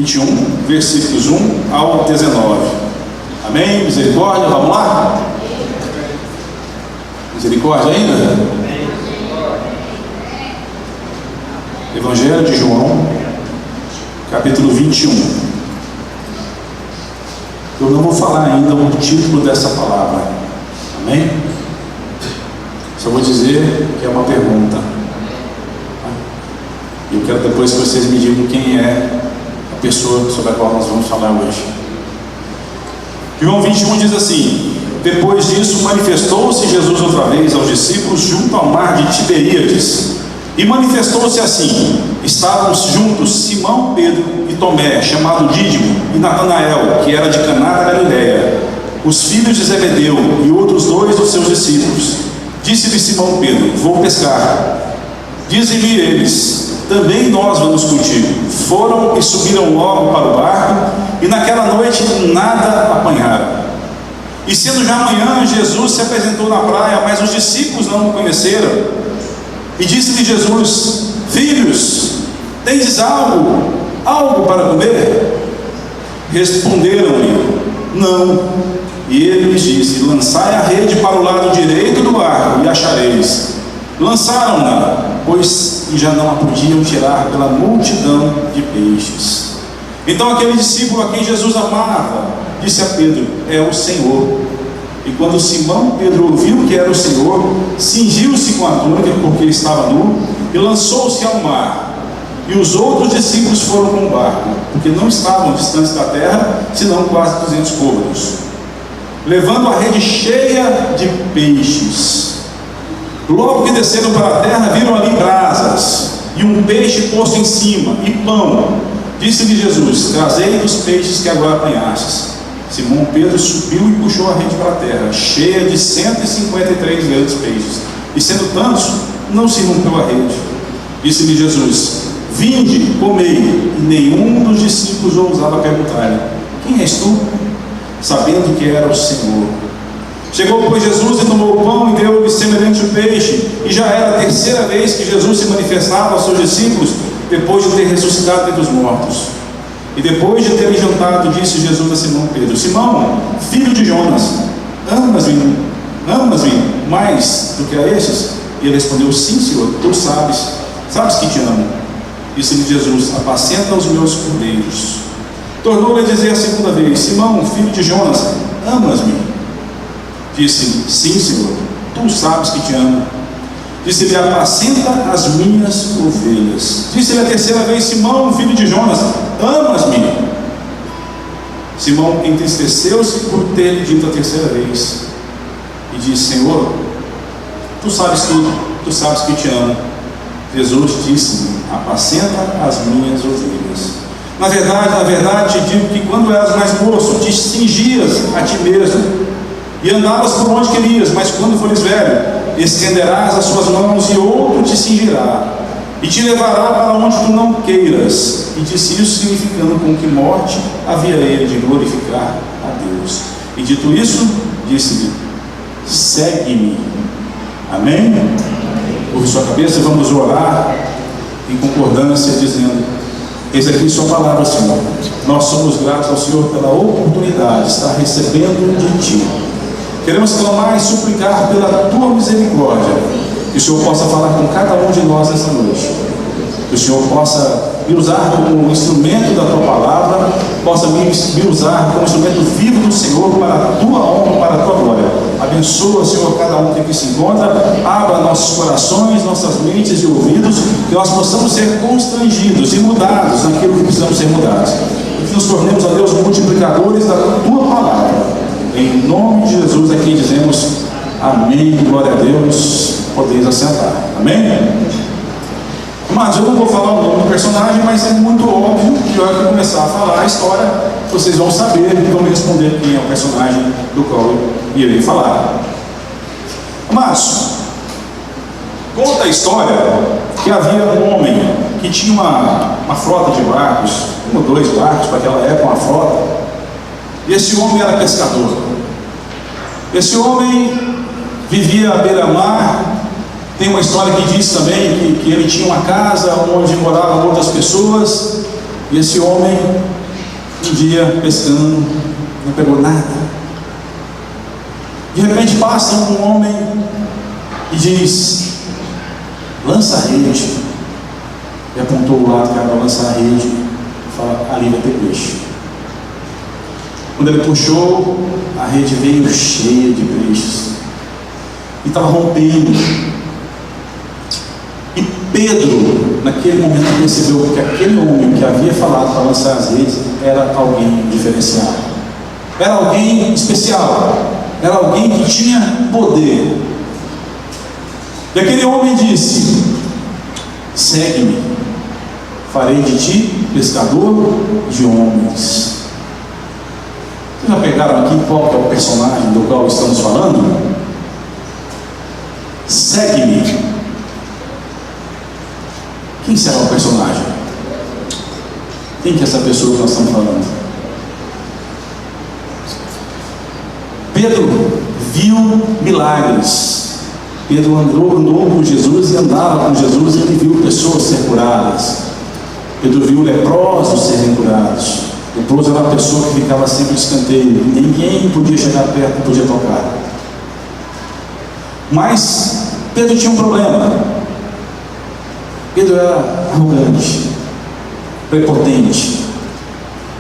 21, versículos 1 ao 19. Amém? Misericórdia, vamos lá? Misericórdia ainda? Evangelho de João, capítulo 21. Eu não vou falar ainda o título dessa palavra. Amém? Só vou dizer que é uma pergunta. E eu quero depois que vocês me digam quem é a pessoa sobre a qual nós vamos falar hoje. João 21 diz assim: depois disso manifestou-se Jesus outra vez aos discípulos junto ao mar de Tiberíades. E manifestou-se assim: estavam juntos Simão, Pedro e Tomé, chamado Dídimo, e Natanael, que era de Caná da Galileia, os filhos de Zebedeu, e outros dois dos seus discípulos. Disse-lhe Simão Pedro: vou pescar. Dizem-lhe eles: também nós vamos contigo. Foram e subiram logo para o barco, e naquela noite nada apanharam. E sendo já amanhã, Jesus se apresentou na praia, mas os discípulos não o conheceram. E disse-lhe Jesus: filhos, tendes algo para comer? Responderam-lhe: não. E ele lhes disse: lançai a rede para o lado direito do barco, e achareis. Lançaram-na, pois já não a podiam tirar pela multidão de peixes. Então aquele discípulo a quem Jesus amava disse a Pedro: é o Senhor. E quando Simão Pedro ouviu que era o Senhor, cingiu-se com a túnica, porque estava nu, e lançou-se ao mar. E os outros discípulos foram com o barco, porque não estavam distantes da terra, senão quase 200 côvados, levando a rede cheia de peixes. Logo que desceram para a terra, viram ali brasas, e um peixe posto em cima, e pão. Disse-lhe Jesus: trazei dos peixes que agora apanhastes. Simão Pedro subiu e puxou a rede para a terra, cheia de 153 grandes peixes, e sendo tantos, não se rompeu a rede. Disse-lhe Jesus: vinde, comei. E nenhum dos discípulos ousava perguntar-lhe: quem és tu? Sabendo que era o Senhor. Chegou, pois, Jesus e tomou o pão e deu-lhe semelhante o peixe. E já era a terceira vez que Jesus se manifestava aos seus discípulos, depois de ter ressuscitado dentre os mortos. E depois de terem jantado, disse Jesus a Simão Pedro: Simão, filho de Jonas, amas-me mais do que a estes? E ele respondeu: sim, Senhor, tu sabes que te amo. Disse-lhe Jesus: apacenta os meus cordeiros. Tornou-lhe a dizer a segunda vez: Simão, filho de Jonas, amas-me? Disse-lhe: sim, Senhor, tu sabes que te amo. Disse-lhe: apacenta as minhas ovelhas. Disse-lhe a terceira vez: Simão, filho de Jonas, amas-me? Simão entristeceu-se por ter dito a terceira vez, e disse: Senhor, tu sabes tudo, tu sabes que te amo. Jesus disse-lhe: apacenta as minhas ovelhas. Na verdade, te digo que quando eras mais moço, te cingias a ti mesmo, e andavas por onde querias, mas quando fores velho, estenderás as suas mãos, e outro te cingirá, e te levará para onde tu não queiras. E disse isso, significando com que morte havia ele de glorificar a Deus. E dito isso, disse-lhe: segue-me. Amém? Curve sua cabeça e vamos orar em concordância, dizendo: eis aqui sua palavra, Senhor. Nós somos gratos ao Senhor pela oportunidade de estar recebendo de Ti. Queremos clamar e suplicar pela Tua misericórdia, que o Senhor possa falar com cada um de nós esta noite, que o Senhor possa me usar como instrumento da Tua palavra, possa me usar como instrumento vivo do Senhor para a Tua honra, para a Tua glória. Abençoa, Senhor, cada um que aqui se encontra. Abra nossos corações, nossas mentes e ouvidos, que nós possamos ser constrangidos e mudados naquilo que precisamos ser mudados, e que nos tornemos, a Deus, multiplicadores da Tua palavra. Em nome de Jesus aqui dizemos amém, glória a Deus. Podeis assentar, amém? Mas eu não vou falar o nome do personagem, mas é muito óbvio que na hora que eu começar a falar a história, vocês vão saber e vão me responder quem é o personagem do qual eu irei falar. Mas conta a história que havia um homem que tinha uma frota de barcos, um ou dois barcos para aquela época, uma frota. E esse homem era pescador. Esse homem vivia à beira-mar. Tem uma história que diz também que ele tinha uma casa onde moravam outras pessoas. E esse homem, um dia pescando, não pegou nada. De repente passa um homem e diz: lança a rede. E apontou o lado que era para lançar a rede e fala: ali vai ter peixe. Quando ele puxou, a rede veio cheia de peixes e estava rompendo. E Pedro, naquele momento, percebeu que aquele homem que havia falado para lançar as redes era alguém diferenciado, era alguém especial, era alguém que tinha poder. E aquele homem disse: segue-me, farei de ti pescador de homens. Vocês já pegaram aqui qual é o personagem do qual estamos falando? Segue-me. Quem será o personagem? Quem que é essa pessoa que nós estamos falando? Pedro viu milagres. Pedro andou com Jesus e andava com Jesus, e ele viu pessoas ser curadas. Pedro viu leprosos serem curados. Leproso era uma pessoa que ficava sempre de escanteio, ninguém podia chegar perto, não podia tocar. Mas Pedro tinha um problema. Pedro era arrogante, prepotente,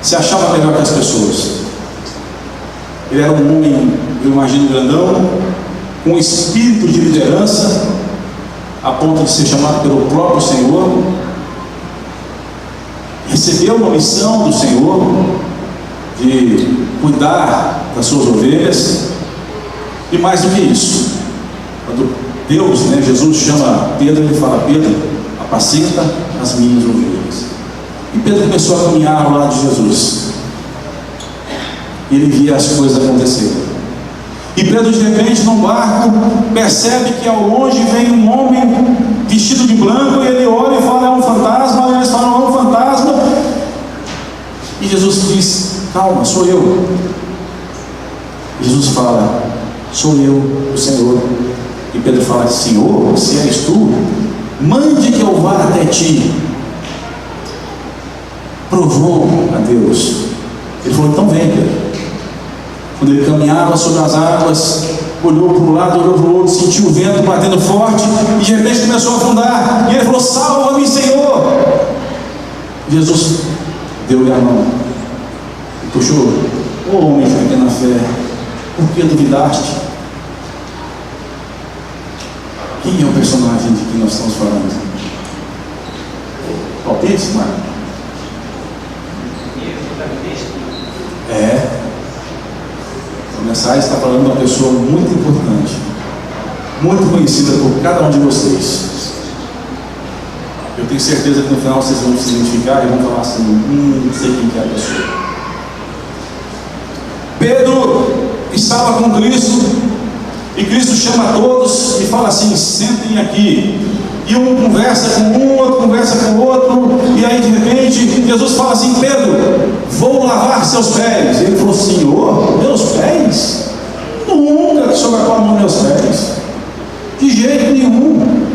se achava melhor que as pessoas. Ele era um homem, eu imagino, grandão, com espírito de liderança, a ponto de ser chamado pelo próprio Senhor. Recebeu uma missão do Senhor de cuidar das suas ovelhas. E mais do que isso, quando Deus, Jesus chama Pedro, ele fala: Pedro, apacenta as minhas ovelhas. E Pedro começou a caminhar ao lado de Jesus. E ele via as coisas acontecerem. E Pedro, de repente, num barco, percebe que ao longe vem um homem vestido de branco, e ele olha e fala: é um fantasma. E eles falam: é um fantasma. E Jesus diz: calma, sou eu. Jesus fala: sou eu, o Senhor. E Pedro fala: Senhor, se és tu, mande que eu vá até ti. Provou a Deus. Ele falou: então vem, Pedro. Quando ele caminhava sobre as águas, olhou para um lado, olhou para o outro, sentiu o vento batendo forte, e de repente começou a afundar. E ele falou: salva-me, Senhor. Jesus deu-lhe a mão e puxou: ô homem de pequena fé, por que duvidaste? Quem é o personagem de que nós estamos falando? Palpite, Marco? A mensagem está falando de uma pessoa muito importante, muito conhecida por cada um de vocês. Eu tenho certeza que no final vocês vão se identificar e vão falar assim: não sei quem que é a pessoa. Pedro estava com Cristo, e Cristo chama a todos e fala assim: sentem aqui. E um conversa com um, outro conversa com o outro, e aí de repente Jesus fala assim: Pedro, vou lavar seus pés. E ele falou: Senhor, meus pés? Nunca que o Senhor vai pôr a mão nos meus pés, de jeito nenhum.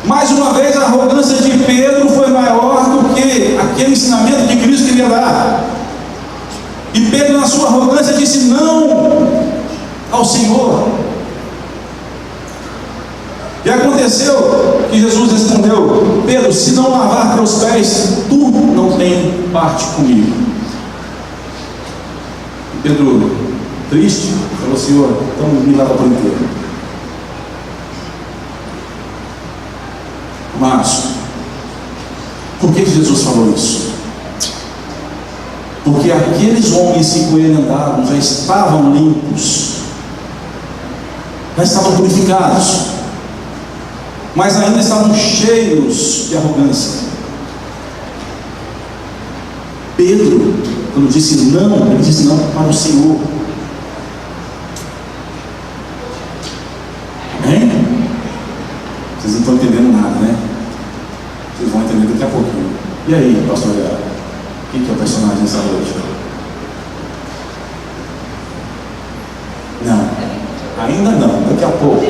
Mais uma vez, a arrogância de Pedro foi maior do que aquele ensinamento que Cristo queria dar. E Pedro, na sua arrogância, disse não ao Senhor. E aconteceu que Jesus respondeu: Pedro, se não lavar teus pés, tu não tem parte comigo. E Pedro, triste, falou: Senhor, então me lava por inteiro. Mas, por que Jesus falou isso? Porque aqueles homens que com ele andavam já estavam limpos, já estavam purificados, mas ainda estavam cheios de arrogância. Pedro, quando disse não, ele disse não para o Senhor. Amém? Vocês não estão entendendo nada, né? Vocês vão entender daqui a pouquinho. E aí, pastor Yara, quem que é o personagem dessa noite? Não, ainda não, daqui a pouco.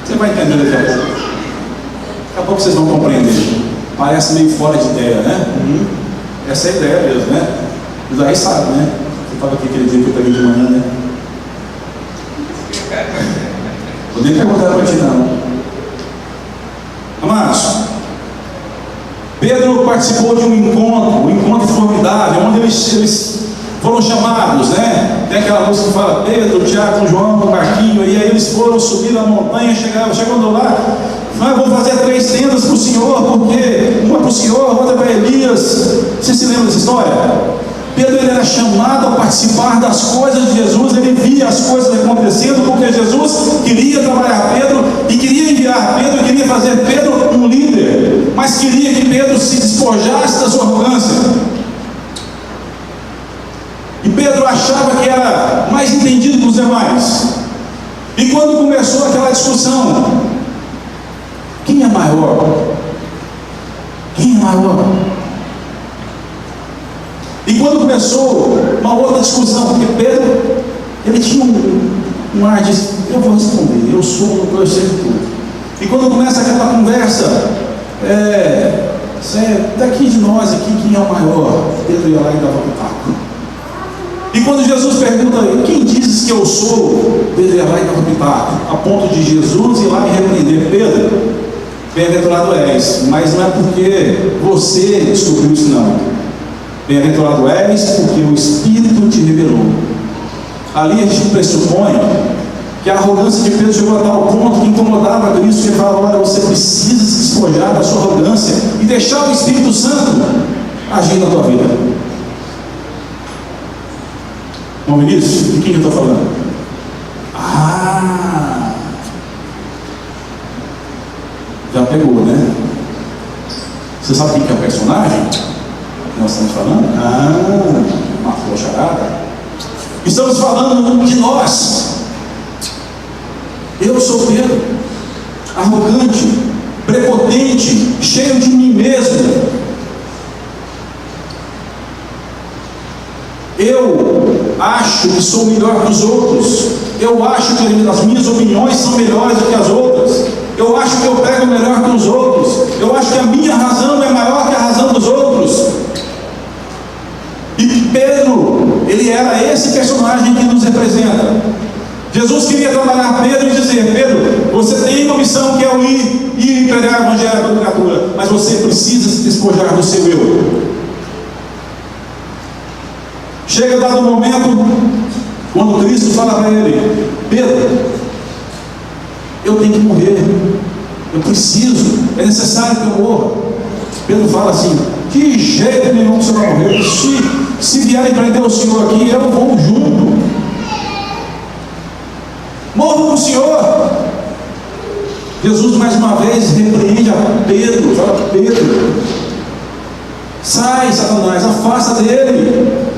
Você vai entender daqui a pouco. Daqui a pouco vocês vão compreender. Parece meio fora de ideia, né? Essa é a ideia mesmo, né? Mas aí sabe, né? Você estava aqui aquele dia que eu peguei de manhã, né? Vou nem perguntar para ti, não. Amados, Pedro participou de um encontro formidável, onde eles foram chamados, né? Tem aquela música que fala Pedro, Tiago, João, no barquinho, e aí eles foram subir a montanha, chegando lá, eu vou fazer 3 tendas para o Senhor, porque uma para o Senhor, outra para Elias. Você se lembra dessa história? Pedro, ele era chamado a participar das coisas de Jesus, ele via as coisas acontecendo, porque Jesus queria trabalhar Pedro, e queria enviar Pedro, e queria fazer Pedro um líder, mas queria que Pedro se despojasse da sua arrogância. E Pedro achava que era mais entendido que os demais. E quando começou aquela discussão, quem é maior? Quem é maior? E quando começou uma outra discussão, porque Pedro, ele tinha um ar de, eu vou responder, eu sou o sei de tudo. E quando começa aquela conversa, daqui de nós aqui, quem é o maior? Pedro ia lá e dava um taco. E quando Jesus pergunta, quem dizes que eu sou? Pedro ia lá e dava um pitaco, a ponto de Jesus ir lá e repreender Pedro. Bem-aventurado és, mas não é porque você descobriu isso, não. Bem-aventurado és porque o Espírito te revelou. Ali a gente pressupõe que a arrogância de Pedro chegou a tal ponto que incomodava Cristo, que ele falava, olha, você precisa se despojar da sua arrogância e deixar o Espírito Santo agir na tua vida. Vamos ver isso? De quem eu estou falando? Já pegou, né? Você sabe quem que é o personagem que nós estamos falando? Matou a charada. Estamos falando de nós. Eu sou Pedro, arrogante, prepotente, cheio de mim mesmo. Eu acho que sou melhor que os outros. Eu acho que as minhas opiniões são melhores do que as outras. Eu acho que eu prego melhor que os outros. Eu acho que a minha razão é maior que a razão dos outros. E Pedro, ele era esse personagem que nos representa. Jesus queria trabalhar Pedro e dizer, Pedro, você tem uma missão que é o ir e pregar o evangelho a toda criatura, mas você precisa se despojar do seu eu. Chega dado o momento, quando Cristo fala para ele, Pedro, eu tenho que morrer, eu preciso, é necessário que eu morra. Pedro fala assim, de jeito nenhum você vai morrer, se vierem prender o Senhor aqui, eu vou junto, morro com o Senhor. Jesus mais uma vez repreende a Pedro, fala, Pedro, sai Satanás, afasta dele.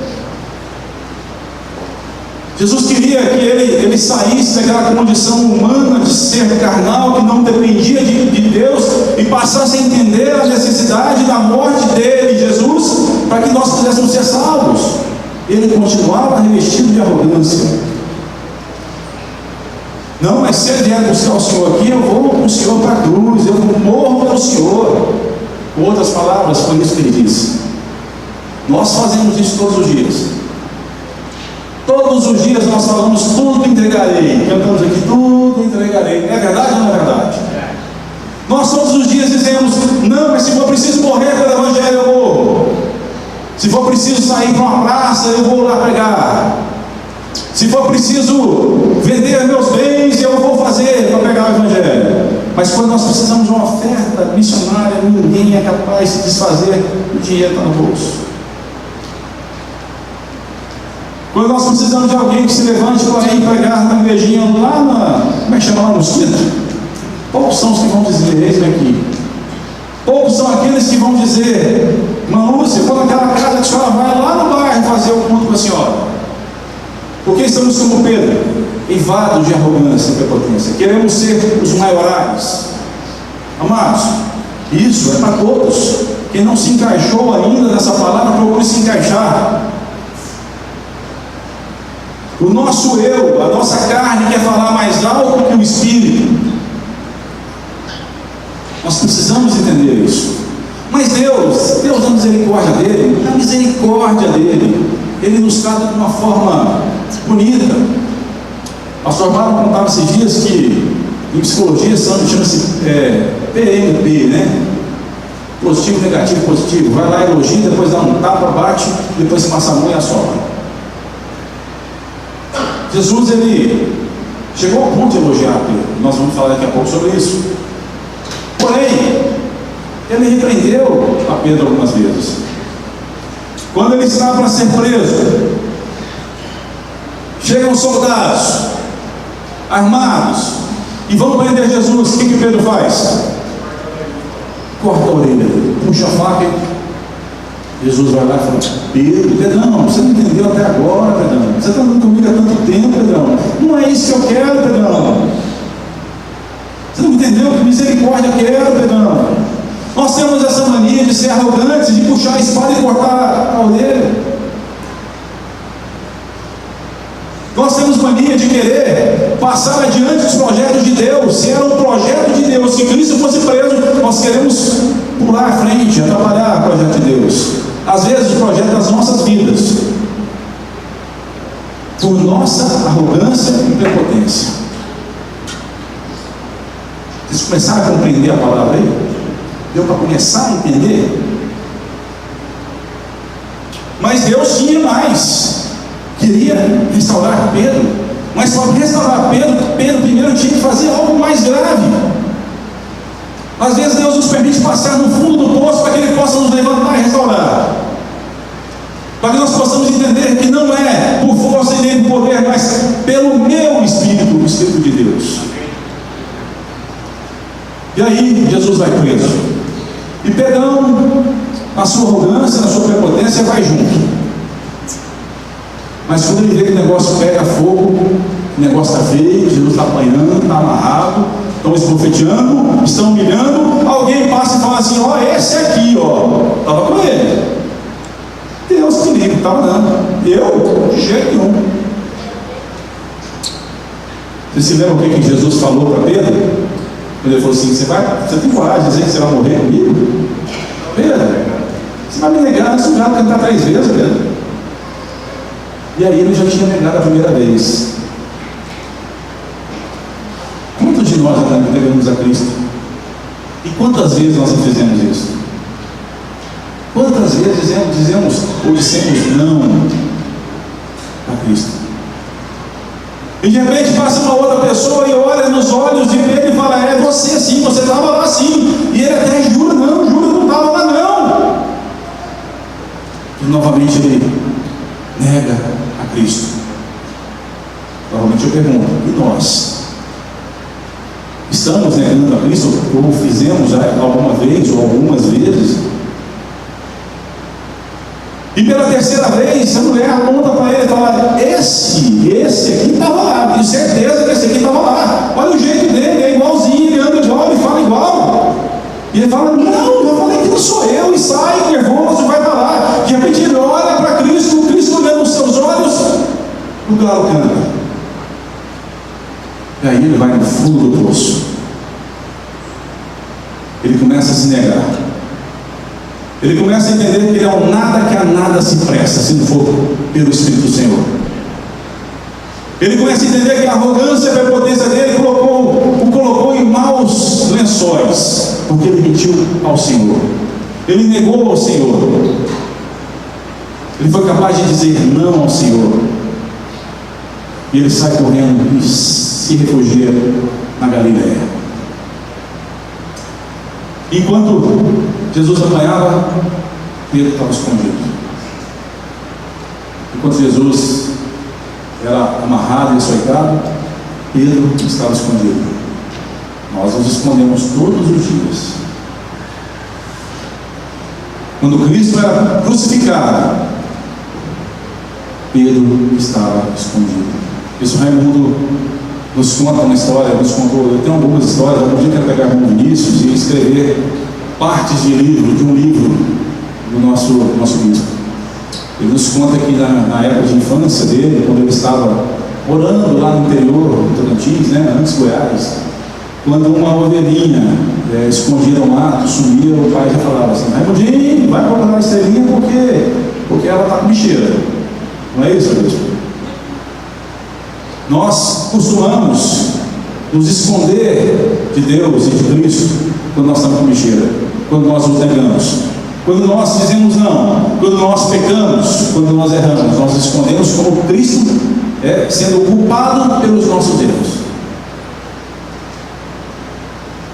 Jesus queria que ele saísse daquela condição humana de ser carnal, que não dependia de Deus, e passasse a entender a necessidade da morte dele, Jesus, para que nós pudéssemos ser salvos. Ele continuava revestido de arrogância. Não, mas se ele vier buscar o Senhor aqui, eu vou com o Senhor para a cruz, eu morro pelo Senhor. Com outras palavras, foi isso que ele disse. Nós fazemos isso todos os dias. Todos os dias nós falamos, tudo entregarei. Cantamos aqui, tudo entregarei. É verdade ou não é verdade? Nós todos os dias dizemos, não, mas se for preciso morrer pelo evangelho, eu morro. Se for preciso sair para uma praça, eu vou lá pregar. Se for preciso vender meus bens, eu vou fazer para pegar o evangelho. Mas quando nós precisamos de uma oferta missionária, ninguém é capaz de se desfazer, o dinheiro está no bolso. Quando nós precisamos de alguém que se levante para ir pregar na igrejinha lá na, como é que chama lá, Mosquita? Poucos são os que vão dizer, eis-me aqui. Poucos são aqueles que vão dizer, irmã Lúcia, quando aquela casa que a senhora vai lá no bairro fazer o culto com a senhora. Porque estamos como Pedro, eivados de arrogância e prepotência. Queremos ser os maiorais. Amados, isso é para todos. Quem não se encaixou ainda nessa palavra, procure se encaixar. O nosso eu, a nossa carne quer falar mais alto que o Espírito. Nós precisamos entender isso. Mas Deus, na misericórdia dele, Ele nos trata de uma forma bonita. O pastor Mário contava esses dias que em psicologia chama-se PMP, né? Positivo, negativo, positivo. Vai lá, elogia, depois dá um tapa, bate, depois se passa a mão e assopra. Jesus, ele chegou ao ponto de elogiar Pedro. Nós vamos falar daqui a pouco sobre isso. Porém, ele repreendeu a Pedro algumas vezes. Quando ele estava para ser preso, chegam soldados armados e vão prender Jesus. O que Pedro faz? Corta a orelha, puxa a faca e Jesus vai lá e fala: Pedrão, você não entendeu até agora, Pedrão. Você está andando comigo há tanto tempo, Pedrão. Não é isso que eu quero, Pedrão. Você não entendeu que misericórdia eu quero, Pedrão. Nós temos essa mania de ser arrogantes, de puxar a espada e cortar a orelha. Nós temos mania de querer passar adiante os projetos de Deus. Se era um projeto de Deus, se Cristo fosse preso, nós queremos pular à frente, atrapalhar o projeto de Deus. Às vezes o projeto das nossas vidas, por nossa arrogância e prepotência. Vocês começaram a compreender a palavra aí? Deu para começar a entender? Mas Deus tinha mais. Queria restaurar Pedro, mas para restaurar Pedro primeiro tinha que fazer algo mais grave. Às vezes Deus nos permite passar no fundo do poço para que Ele possa nos levantar e restaurar, para que nós possamos entender que não é por força e nem por poder, mas pelo meu Espírito, o Espírito de Deus. E aí Jesus vai preso, e Pedrão, na sua arrogância, na sua prepotência, vai junto. Mas quando ele vê que o negócio pega fogo, o negócio está feio, Jesus está apanhando, está amarrado, estão esbofeteando, estão humilhando, alguém passa e fala assim: ó, esse aqui, ó, estava com ele. Deus comigo, estava dando. Eu, de jeito nenhum. Vocês se lembram o que Jesus falou para Pedro? Quando ele falou assim: você tem coragem de dizer que você vai morrer comigo? Pedro, você vai me negar antes do gato cantar 3 vezes, Pedro. E aí ele já tinha negado a primeira vez. Quantos de nós já negamos a Cristo? E quantas vezes nós fizemos isso? Quantas vezes dizemos ou dissemos não a Cristo? E de repente passa uma outra pessoa e olha nos olhos de Pedro e fala: é você sim, você estava lá sim. E ele até jura: não estava lá não. E novamente ele nega a Cristo. Novamente eu pergunto: e nós? Estamos negando a Cristo? Ou fizemos já alguma vez ou algumas vezes? E pela terceira vez a mulher aponta para ele e fala: esse aqui estava lá, tenho certeza que esse aqui estava lá. Olha o jeito dele, é igualzinho, ele anda igual, ele fala igual. E ele fala: não, eu falei que não sou eu. E sai nervoso e vai para lá. De repente ele olha para Cristo, Cristo olhando nos seus olhos, o galo canta. E aí ele vai no fundo do poço. Ele começa a se negar. Ele começa a entender que ele é um nada que a nada se presta, se não for pelo Espírito do Senhor. Ele começa a entender que a arrogância e a prepotência dele o colocou em maus lençóis, porque ele mentiu ao Senhor. Ele negou ao Senhor. Ele foi capaz de dizer não ao Senhor. E ele sai correndo e se refugia na Galileia. Enquanto Jesus apanhava, Pedro estava escondido. Enquanto Jesus era amarrado e açoitado, Pedro estava escondido. Nós nos escondemos todos os dias. Quando Cristo era crucificado, Pedro estava escondido. Isso Raimundo nos conta uma história, nos contou. Eu tenho algumas histórias. Um dia eu quero pegar um Vinícius e escrever partes de um livro do nosso bispo. Ele nos conta que na época de infância dele, quando ele estava orando lá no interior do Tocantins, né, antes de Goiás, Quando uma ovelhinha escondida no mato, sumia, o pai já falava assim: Raimundinho, vai procurar a estrelinha porque ela está com bicheira. Não é isso, Deus? Nós costumamos nos esconder de Deus e de Cristo quando nós estamos com bicheira, quando nós nos negamos, quando nós dizemos não, quando nós pecamos, quando nós erramos, nós nos escondemos como Cristo sendo culpado pelos nossos erros.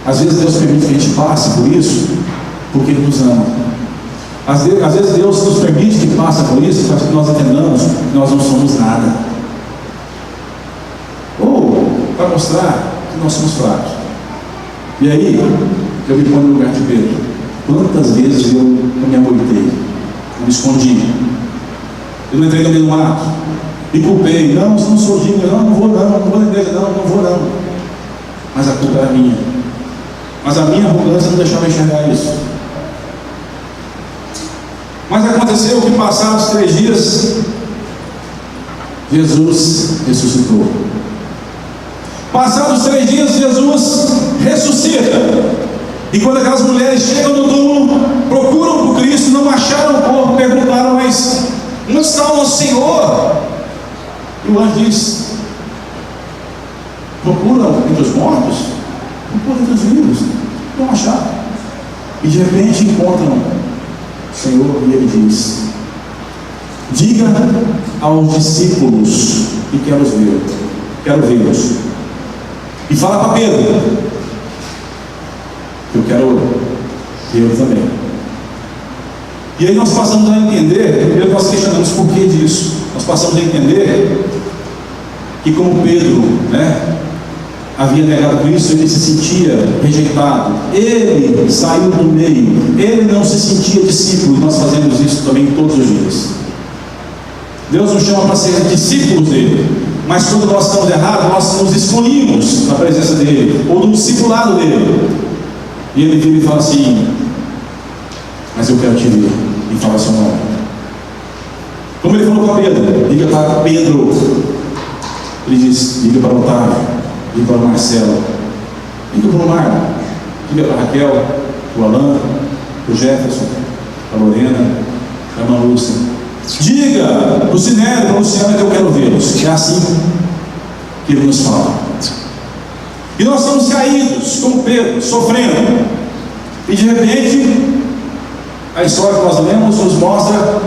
Às vezes Deus permite que a gente passe por isso porque Ele nos ama. Às vezes Deus nos permite que passe por isso para que nós entendamos que nós não somos nada, ou para mostrar que nós somos fracos. E aí eu me ponho no lugar de Pedro. Quantas vezes eu me amoitei, eu me escondi, eu não entrei no meio do mato, me culpei: não sou digno, não vou na igreja, não vou não. Mas a culpa era minha. Mas a minha arrogância não deixava enxergar isso. Mas aconteceu que, passados 3 dias, Jesus ressuscitou. Passados 3 dias, Jesus ressuscita. E quando aquelas mulheres chegam no túmulo, procuram por Cristo, não acharam o corpo, perguntaram: mas onde está o nosso Senhor? E o anjo diz: procuram entre os mortos? Procuram entre os vivos, não acharam. E de repente encontram o Senhor, e Ele diz: diga aos discípulos que quero vê-los. E fala para Pedro: eu quero vê-lo também. E aí nós passamos a entender, primeiro nós questionamos por que disso. Nós passamos a entender que, como Pedro havia negado Cristo, ele se sentia rejeitado, ele saiu do meio, ele não se sentia discípulo. Nós fazemos isso também todos os dias. Deus nos chama para ser discípulos dele, mas quando nós estamos errados, nós nos excluímos da presença dele, ou do discipulado dele. E ele vira e fala assim: mas eu quero te ver. E fala seu nome. Como ele falou para Pedro: liga para Pedro. Ele diz: liga para Otávio, liga para o Marcelo, liga para o Marco, liga para a Raquel, para o Alan, para o Jefferson, para a Lorena, para a irmã Lúcia. Diga para o Sinério, para o Luciano, que eu quero vê-los. É assim que ele nos fala. E nós estamos caídos, como Pedro, sofrendo. E de repente, a história que nós lemos nos mostra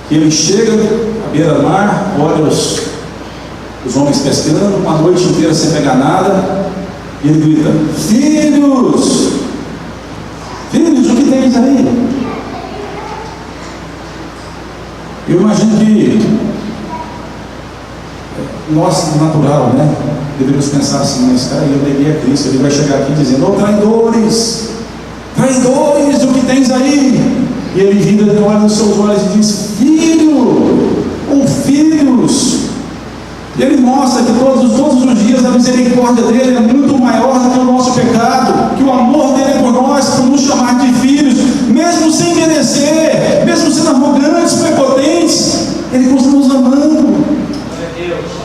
que ele chega à beira-mar, olha os homens pescando, uma noite inteira sem pegar nada, e ele grita: filhos, o que tens aí? Eu imagino que nós, natural, deveríamos pensar assim: mas cara, eu neguei a Cristo, ele vai chegar aqui dizendo: ô traidores, o que tens aí? E ele vira, olha nos seus olhos e diz: filho, ou filhos. E ele mostra que todos os dias a misericórdia dele é muito maior do que o nosso pecado, que o amor dele por nós, por nos chamar de filhos, mesmo sem merecer, mesmo sendo arrogantes, prepotentes, ele continua nos amando.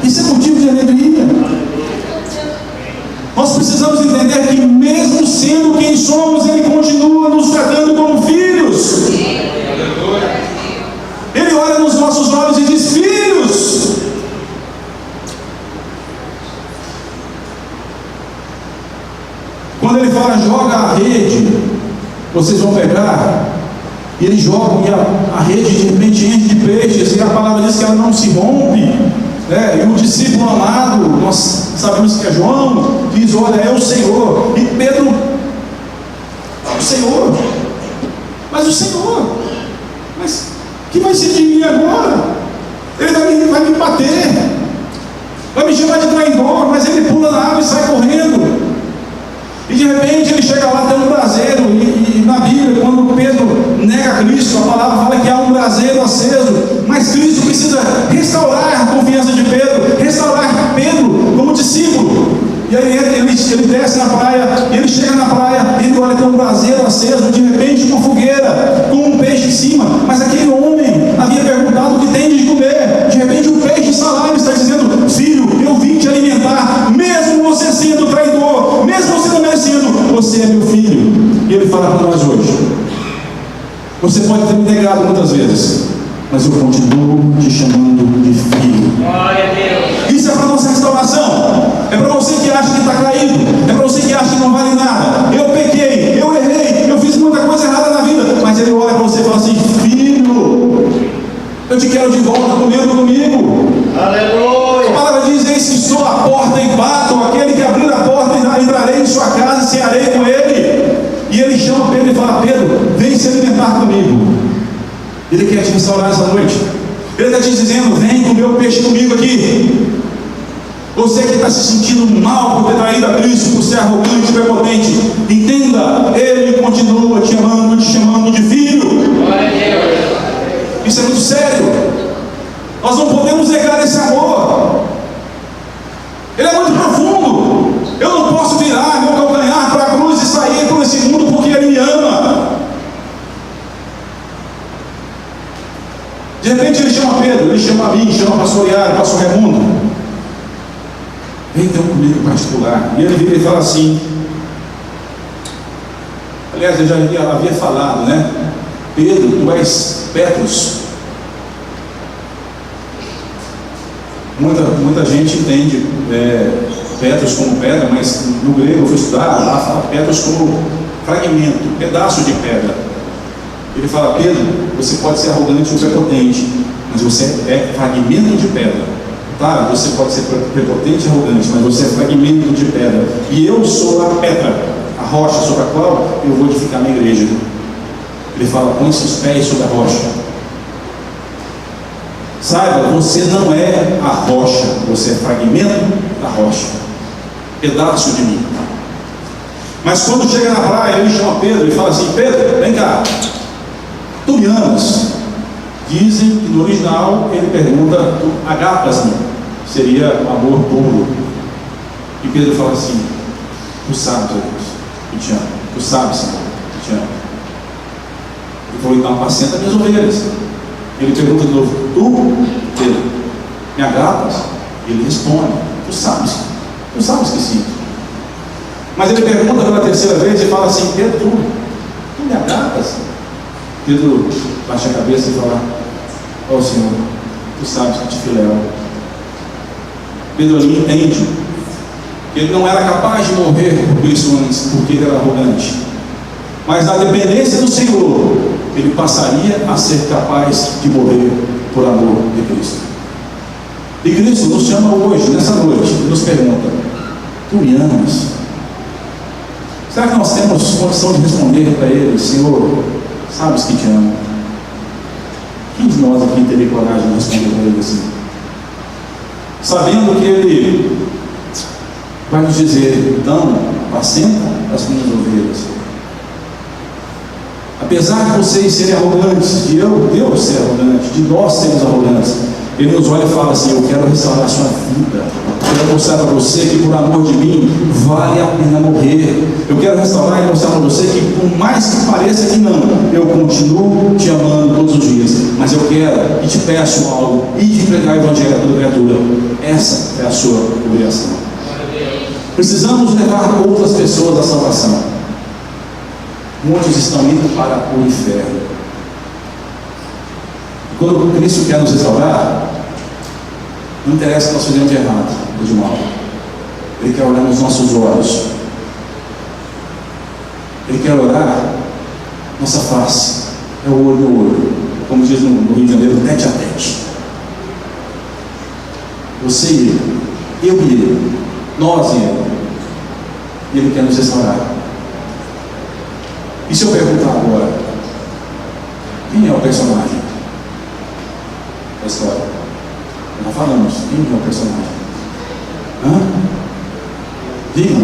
Isso é motivo de alegria. Nós precisamos entender que, mesmo sendo quem somos, ele continua nos tratando como filhos. Ele olha nos nossos olhos e diz: filhos. Quando ele fala: joga a rede, vocês vão pegar, e eles jogam, e a rede de repente enche de peixes, e a palavra diz que ela não se rompe. E o discípulo amado, nós sabemos que é João, diz: olha, é o Senhor. E Pedro: o Senhor, mas o Senhor, mas que vai ser de mim agora? Ele vai me bater, vai me chamar de traidor. Mas ele pula na água e sai correndo. E de repente ele chega lá, tem um braseiro, e na Bíblia, quando Pedro nega Cristo, a palavra fala que há um braseiro aceso, mas Cristo precisa restaurar a confiança de Pedro, restaurar Pedro como discípulo. E aí ele desce na praia, ele chega na praia, ele olha, tem um braseiro aceso, de repente uma fogueira, com um peixe em cima, mas aquele homem havia perguntado o que tem de comer. De repente um peixe está lá, ele está dizendo: filho, eu vim te alimentar, mesmo você sendo traidor, mesmo Você pode ter me negado muitas vezes, mas eu continuo te chamando de filho. Glória a Deus. Isso é para nossa restauração. É para você que acha que está caído. É para você que acha que não vale nada. Eu pequei, eu errei, eu fiz muita coisa errada na vida. Mas ele olha para você e fala assim: filho, eu te quero de volta comigo. Aleluia. A palavra diz: eis que estou à porta e bato. Aquele que abrir a porta, entrarei em sua casa e cearei com ele. E ele chama Pedro e fala: Pedro, vem se alimentar comigo. Ele quer te restaurar essa noite. Ele está te dizendo: vem comer o peixe comigo aqui. Você que está se sentindo mal por ter traído a Cristo, por ser arrogante, prepotente, entenda, Ele continua te amando, te chamando de filho. Glória a Deus. Isso é muito sério. Nós não podemos negar esse amor. Ele é muito profundo. Eu não posso virar meu calcanhar para a cruz e sair por esse mundo porque Ele me ama. De repente Ele chama Pedro, Ele chama a mim, chama o pastor Iara, o pastor Raimundo. Vem então comigo em particular. E ele vira e fala assim. Aliás, eu já havia falado, né? Pedro, tu és Petros. Muita gente entende Petros como pedra, mas no grego eu fui estudar, lá fala Petros como fragmento, pedaço de pedra. Ele fala: Pedro, você pode ser arrogante ou prepotente, mas você é fragmento de pedra. Claro, você pode ser prepotente e arrogante, mas você é fragmento de pedra. E eu sou a pedra, a rocha sobre a qual eu vou edificar minha igreja. Ele fala: põe seus pés sobre a rocha. Saiba, você não é a rocha, você é fragmento da rocha, pedaço de mim. Mas quando chega na praia, ele chama Pedro e fala assim: Pedro, vem cá, tu me amas? Dizem que no original ele pergunta: tu agapas-me? Seria amor puro. E Pedro fala assim: tu sabes, ó Deus, eu te amo. Tu sabes, Senhor, eu te amo. Ele falou: então apacenta minhas ovelhas. Ele pergunta de novo: tu, Pedro, me agapas? E ele responde: tu sabes que sim. Mas ele pergunta pela terceira vez e fala assim: Pedro, tu me agapas? Pedro baixa a cabeça e fala: ó Senhor, tu sabes que te filéu. Pedro ali entende que ele não era capaz de morrer por isso antes, porque ele era arrogante. Mas na dependência do Senhor, ele passaria a ser capaz de morrer por amor de Cristo. E Cristo nos chama hoje, nessa noite, e nos pergunta: tu me amas? Será que nós temos condição de responder para Ele: Senhor, sabes que te amo? Quem de nós aqui teria coragem de responder para Ele assim? Sabendo que Ele vai nos dizer: então, apacenta as minhas ovelhas. Apesar de vocês serem arrogantes, de eu ser arrogante, de nós sermos arrogantes, Ele nos olha e fala assim: eu quero restaurar a sua vida. Eu quero mostrar para você que por amor de mim vale a pena morrer. Eu quero restaurar e mostrar para você que por mais que pareça que não, eu continuo te amando todos os dias. Mas eu quero e te peço algo: e de pregar o evangelho a toda criatura. Essa é a sua obrigação. Precisamos levar outras pessoas à salvação. Muitos estão indo para o inferno. Quando Cristo quer nos restaurar, não interessa o que nós fizemos de errado ou de mal. Ele quer olhar nos nossos olhos. Ele quer olhar nossa face. É o olho no olho. Como diz no Rio de Janeiro, tete a tete. Você e ele, eu e ele, nós e ele. E Ele quer nos restaurar. E se eu perguntar agora: quem é o personagem da história? Nós falamos: quem é o personagem? Digam: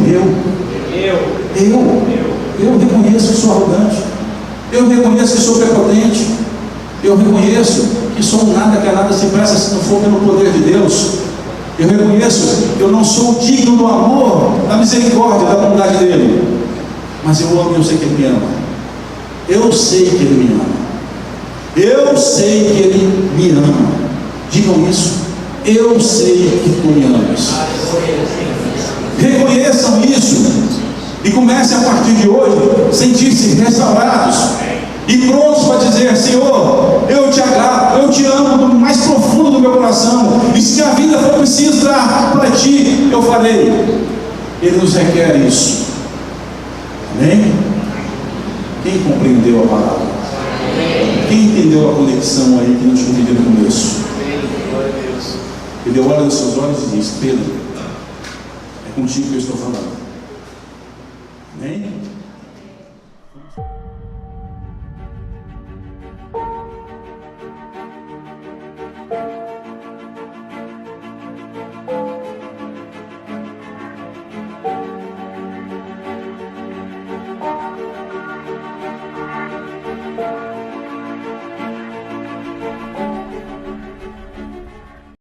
eu reconheço que sou arrogante, eu reconheço que sou prepotente, eu reconheço que sou nada que a nada se presta se não for pelo poder de Deus. Eu reconheço que eu não sou digno do amor, da misericórdia, da bondade dele. Mas eu amo e eu sei que Ele me ama. Eu sei que Ele me ama. Eu sei que Ele me ama. Digam isso: eu sei que tu me amas. Reconheçam isso e comecem a partir de hoje sentir-se restaurados. e prontos para dizer: Senhor, eu te agrado, eu te amo do mais profundo do meu coração, e se a vida for preciso para ti, eu farei. Ele nos requer isso. Amém? Quem compreendeu a palavra? Quem entendeu a conexão aí que nós tivemos no começo? Ele olha nos seus olhos e diz: Pedro, é contigo que eu estou falando. Amém?